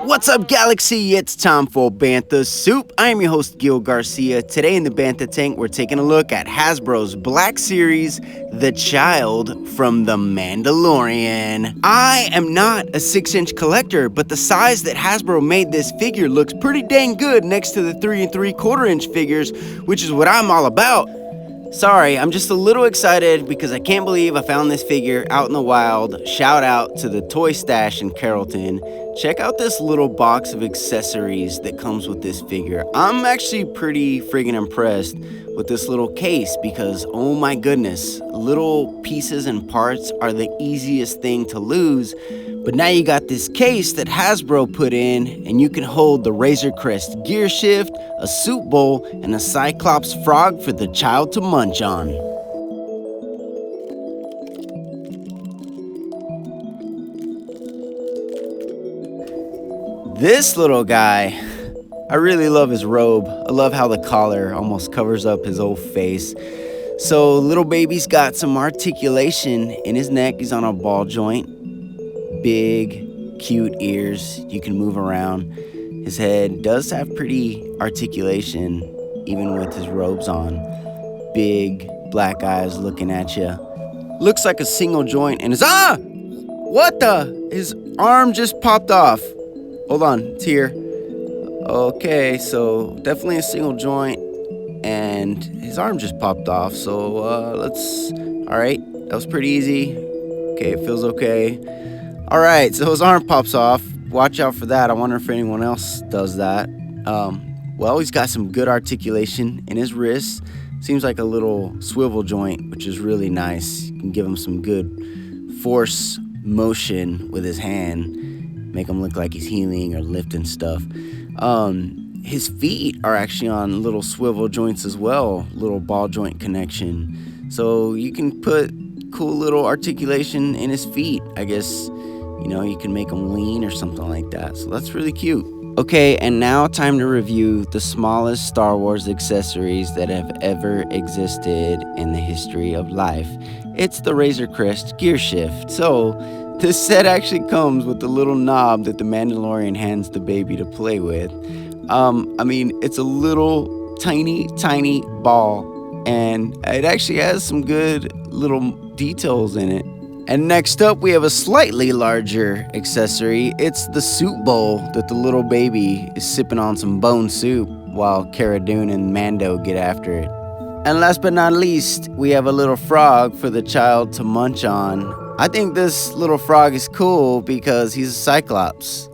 What's up, Galaxy? It's time for Bantha Soup. I am your host, Gil Garcia. Today in the Bantha Tank, we're taking a look at Hasbro's Black Series, The Child from The Mandalorian. I am not a 6-inch collector, but the size that Hasbro made this figure looks pretty dang good next to the 3 3/4 inch figures, which is what I'm all about. Sorry, I'm just a little excited because I can't believe I found this figure out in the wild. Shout out to the Toy Stash in Carrollton. Check out this little box of accessories that comes with this figure. I'm actually pretty friggin' impressed with this little case because, oh my goodness, little pieces and parts are the easiest thing to lose. But now you got this case that Hasbro put in, and you can hold the Razor Crest gear shift, a soup bowl, and a Cyclops frog for the child to munch on. This little guy, I really love his robe. I love how the collar almost covers up his whole face. So little baby's got some articulation in his neck. He's on a ball joint. Big, cute ears. You can move around. His head does have pretty articulation, even with his robes on. Big, black eyes looking at you. Looks like a single joint, and what the? His arm just popped off. Hold on, it's here. Okay, so definitely a single joint, and his arm just popped off. So all right, that was pretty easy. Okay, it feels okay. All right, so his arm pops off. Watch out for that. I wonder if anyone else does that. Well, he's got some good articulation in his wrist. Seems like a little swivel joint, which is really nice. You can give him some good force motion with his hand. Make him look like he's healing or lifting stuff. His feet are actually on little swivel joints as well, little ball joint connection. So you can put cool little articulation in his feet. I guess, you can make him lean or something like that. So that's really cute. Okay, and now time to review the smallest Star Wars accessories that have ever existed in the history of life. It's the Razor Crest gear shift. So this set actually comes with the little knob that the Mandalorian hands the baby to play with. It's a little tiny ball, and it actually has some good little details in it. And next up, we have a slightly larger accessory. It's the soup bowl that the little baby is sipping on some bone soup while Cara Dune and Mando get after it. And last but not least, we have a little frog for the child to munch on. I think this little frog is cool because he's a Cyclops.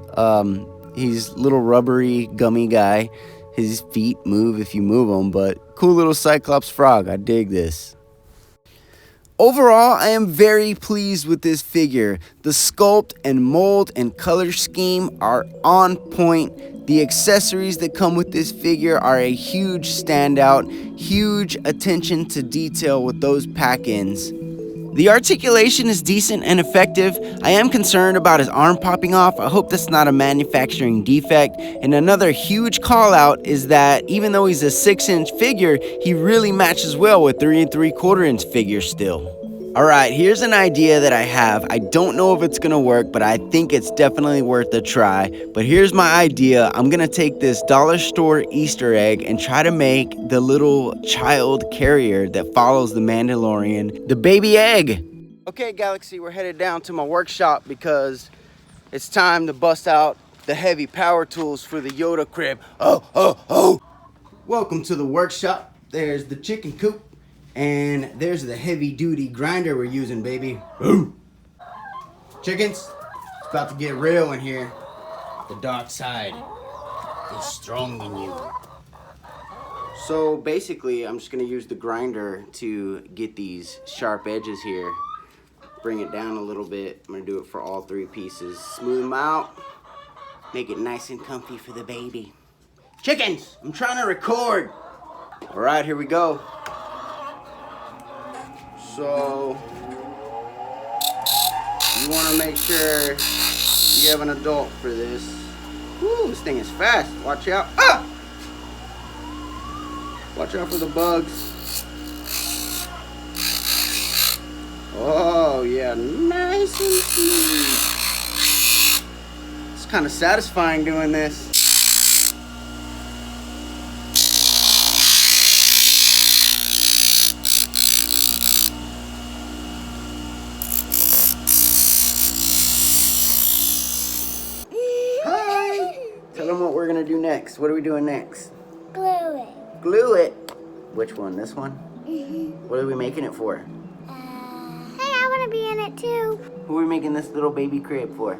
He's a little rubbery, gummy guy. His feet move if you move them, but cool little Cyclops frog. I dig this. Overall, I am very pleased with this figure. The sculpt and mold and color scheme are on point. The accessories that come with this figure are a huge standout. Huge attention to detail with those pack-ins. The articulation is decent and effective. I am concerned about his arm popping off. I hope that's not a manufacturing defect. And another huge call out is that even though he's a 6-inch figure, he really matches well with 3 3/4 inch figures still. All right, here's an idea that I have. I don't know if it's gonna work, but I think it's definitely worth a try. But here's my idea. I'm gonna take this dollar store Easter egg and try to make the little child carrier that follows the Mandalorian the baby egg. Okay, Galaxy, we're headed down to my workshop because it's time to bust out the heavy power tools for the Yoda crib. Oh. Welcome to the workshop. There's the chicken coop. And there's the heavy-duty grinder we're using, baby. Ooh. Chickens, it's about to get real in here. The dark side is strong in you. So basically, I'm just gonna use the grinder to get these sharp edges here. Bring it down a little bit. I'm gonna do it for all 3 pieces. Smooth them out. Make it nice and comfy for the baby. Chickens, I'm trying to record. All right, here we go. So, you want to make sure you have an adult for this. Woo, this thing is fast. Watch out. Watch out for the bugs. Oh, yeah, nice and smooth. kind of satisfying doing this. Tell them what we're gonna do next. What are we doing next? Glue it. Glue it. Which one? This one? Mm-hmm. What are we making it for? Hey, I want to be in it too. Who are we making this little baby crib for?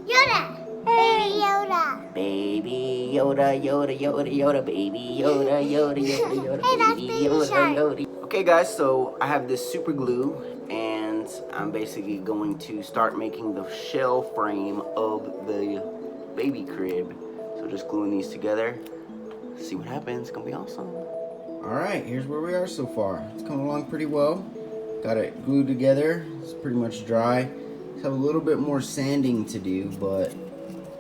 Yoda. Baby Yoda. Baby Yoda, Yoda, Yoda, Yoda, baby Yoda, Yoda, Yoda, Yoda, Hey, that's baby Baby Yoda, Shark. Yoda. Okay guys, so I have this super glue and I'm basically going to start making the shell frame of the baby crib. So just gluing these together, see what happens. It's gonna be awesome. All right, here's where we are so far. It's coming along pretty well. Got it glued together. It's pretty much dry. Just have a little bit more sanding to do, but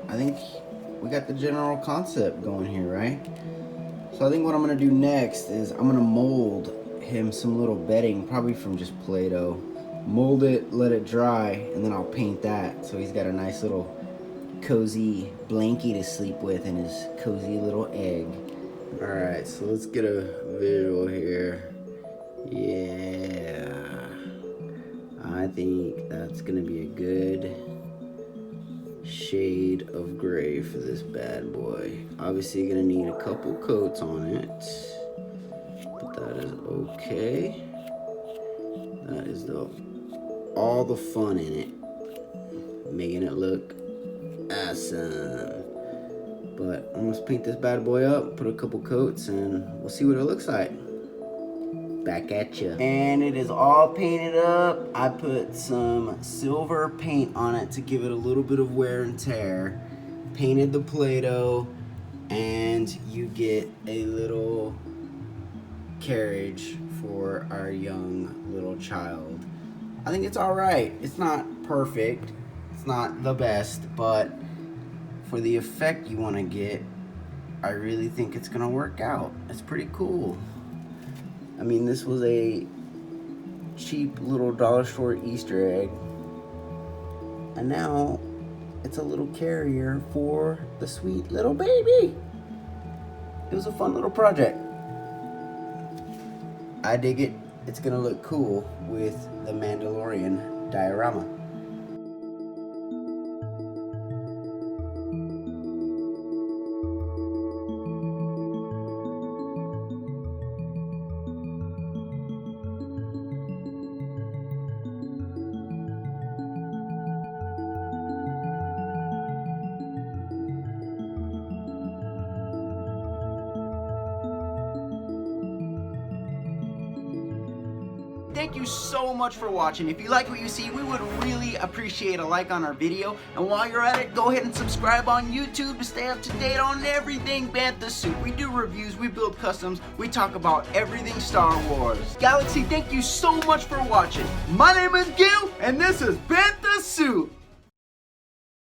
I think we got the general concept going here, right? So I think what I'm gonna do next is I'm gonna mold him some little bedding, probably from just Play-Doh. Mold it, let it dry, and then I'll paint that so he's got a nice little cozy blankie to sleep with in his cozy little egg. All right, so let's get a visual here. Yeah, I think that's gonna be a good shade of gray for this bad boy. Obviously gonna need a couple coats on it, but that is okay. That is all the fun in it, making it look awesome. But I'm gonna paint this bad boy up, put a couple coats, and we'll see what it looks like. Back at you. And it is all painted up. I put some silver paint on it to give it a little bit of wear and tear. Painted the Play-Doh, and you get a little carriage for our young little child. I think it's all right. It's not perfect. It's not the best, but for the effect you want to get, I really think it's gonna work out. It's pretty cool. I mean, this was a cheap little dollar store Easter egg, and now it's a little carrier for the sweet little baby. It was a fun little project. I dig it. It's gonna look cool with the Mandalorian diorama. Thank you so much for watching. If you like what you see, we would really appreciate a like on our video. And while you're at it, go ahead and subscribe on YouTube to stay up to date on everything Bantha Suit. We do reviews, we build customs, we talk about everything Star Wars. Galaxy, thank you so much for watching. My name is Gil, and this is Bantha Suit.